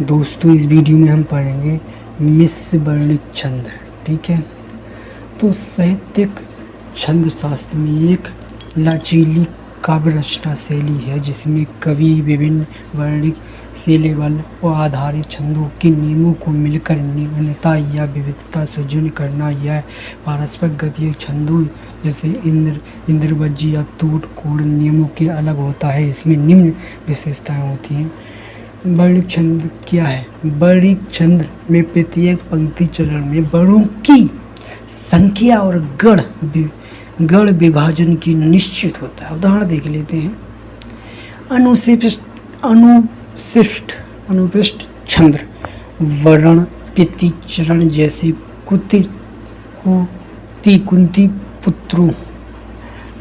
दोस्तों इस वीडियो में हम पढ़ेंगे मिश्र वर्णिक छंद। ठीक है, तो साहित्यिक छंद शास्त्र में एक लचीली काव्य रचना शैली है जिसमें कवि विभिन्न वर्णिक सिलेबल और आधारित छंदों के नियमों को मिलकर निम्नता या विविधता सृजन करना। यह पारस्परिक गति छंदों जैसे इंद्रवज्जी या तोड़ कोड नियमों के अलग होता है। इसमें निम्न विशेषताएं होती हैं। वर्णिक छंद क्या है? वर्णिक छंद में प्रत्येक पंक्ति चरण में वर्णों की संख्या और गण विभाजन की निश्चित होता है। उदाहरण देख लेते हैं। अनुपृष्ठ छंद वर्ण प्रति चरण जैसे कुंती पुत्रों,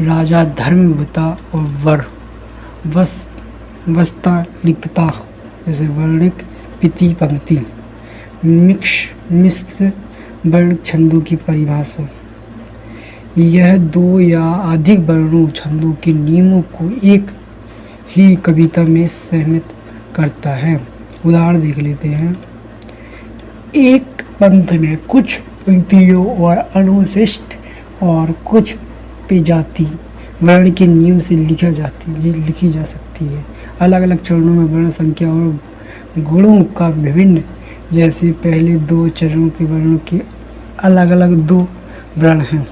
राजा धर्मवता और वर वस्तालिकता जैसे वर्णिक प्रति पंक्ति। मिश्र वर्णिक छंदों की परिभाषा, यह दो या अधिक वर्णों छंदों के नियमों को एक ही कविता में सहमित करता है। उदाहरण देख लेते हैं। एक पंथ में कुछ पंक्तियों और अनुशिष्ट और कुछ प्रजाति वर्ण के नियम से लिखी जा सकती है। अलग अलग चरणों में वर्ण संख्या और गुणों का विभिन्न, जैसे पहले दो चरणों के वर्णों के अलग अलग दो वर्ण हैं।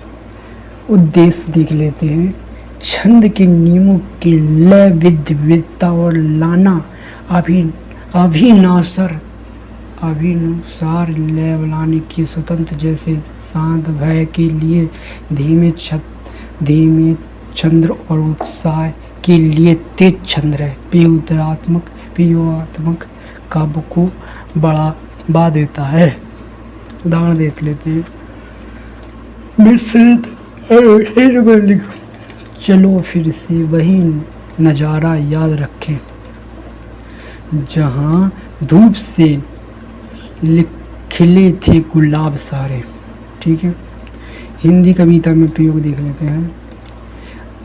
उद्देश्य देख लेते हैं। छंद के नियमों के लय विविधता और लाना अभिनुसार लय लाने की स्वतंत्र, जैसे शांत भय के लिए धीमे छंद और उत्साह के लिए तेज छंद है। पेयोत्मक काव्य को बढ़ावा देता है। उदाहरण देख लेते हैं। मिश्रित चलो फिर से वही नज़ारा याद रखें जहाँ धूप से खिले थे गुलाब सारे। ठीक है, हिंदी कविता में प्रयोग देख लेते हैं।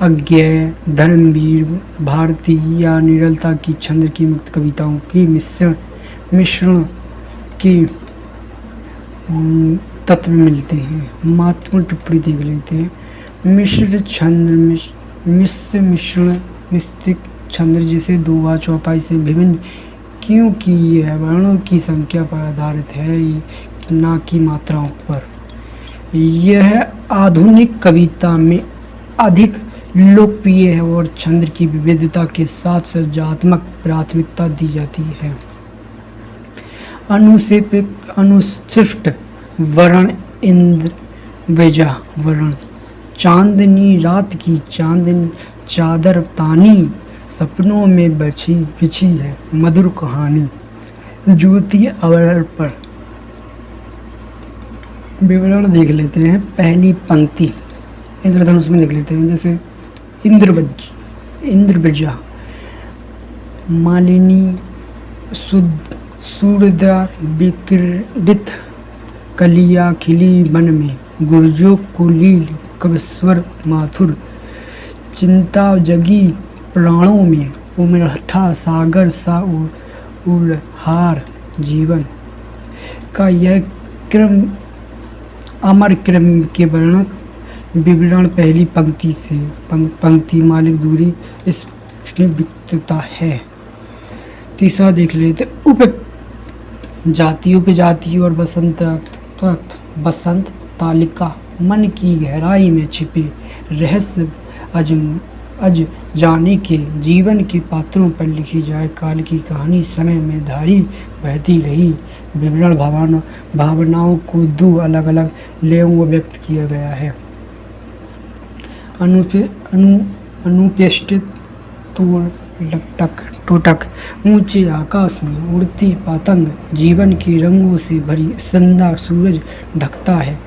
अज्ञेय, धर्मवीर, भारतीय या निरलता की छंद की मुक्त कविताओं की मिश्रण के तत्व मिलते हैं। महत्वपूर्ण टिप्पणी देख लेते हैं। मिश्र छंद मिश्रित छंद जिसे दोहा चौपाई से विभिन्न, क्योंकि यह वर्णों की संख्या पर आधारित है न कि मात्राओं पर। यह आधुनिक कविता में अधिक लोकप्रिय है और छंद की विविधता के साथ सृजनात्मक प्राथमिकता दी जाती है। अनुशिष्ट वर्ण इंद्रवज्जा वर्ण, चांदनी रात की चादर तानी, सपनों में बिछी है मधुर कहानी, ज्योति अवरण पर। विवरण देख लेते हैं। पहली पंक्ति इंद्रधनुष में देख लेते हैं। जैसे इंद्रवज्जा, मालिनी सूर्यदा विकृत, कलिया खिली वन में, गुर्जो कुलील कविस्वर माथुर, चिंता जगी प्राणों में, उमरठा सागर सा उल्हार जीवन का। यह क्रम अमर क्रम के वर्णक विवरण पहली पंक्ति से पंक्ति मालिक दूरी इसमें विकटता है। तीसरा देख लेते। उपजाति और बसंत तालिका, मन की गहराई में छिपे रहस्य अज जाने के, जीवन के पात्रों पर लिखी जाए काल की कहानी, समय में धारी बहती रही। विवरण भावनाओं को दो अलग अलग लयों में व्यक्त किया गया है। अनुपेष्टित टोटक, ऊंचे आकाश में उड़ती पतंग, जीवन के रंगों से भरी संध्या, सूरज ढकता है,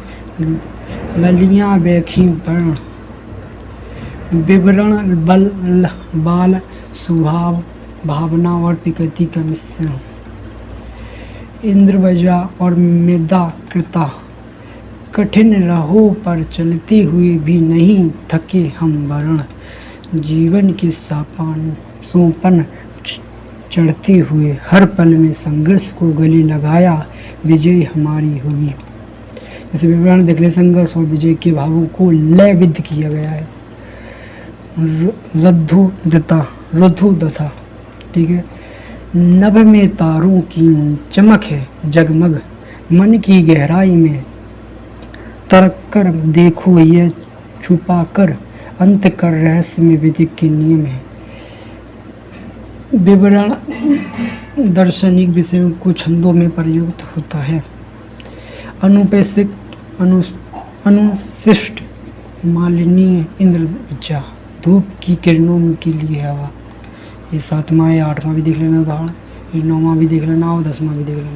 ललियां बैठी वर्ण। विवरण बाल स्वभाव, भावना और प्रकृति का मिश्रण। इंद्रवज्जा और मेदा कृता, कठिन राहों पर चलते हुए भी नहीं थके हम वर्ण, जीवन के सोपन चढ़ते हुए हर पल में संघर्ष को गले लगाया, विजय हमारी होगी। जैसे विवरण देख ले, संघर्ष और विजय के भावों को लयबद्ध किया गया है। रुद्धदता, ठीक है। नभ में तारों की चमक है जगमग, मन की गहराई में तरक कर देखो यह छुपा कर, अंत कर रहस्य में विधि के नियम है। विवरण दार्शनिक विषयों को छंदों में प्रयुक्त होता है। अनुशिष्ट मालिन्य इंद्र ऊर्जा, धूप की किरणों के लिए हवा। ये 7वां या 8वां भी देख लेना उदाहरण, ये 9वां भी देख लेना और 10वां भी देख लेना।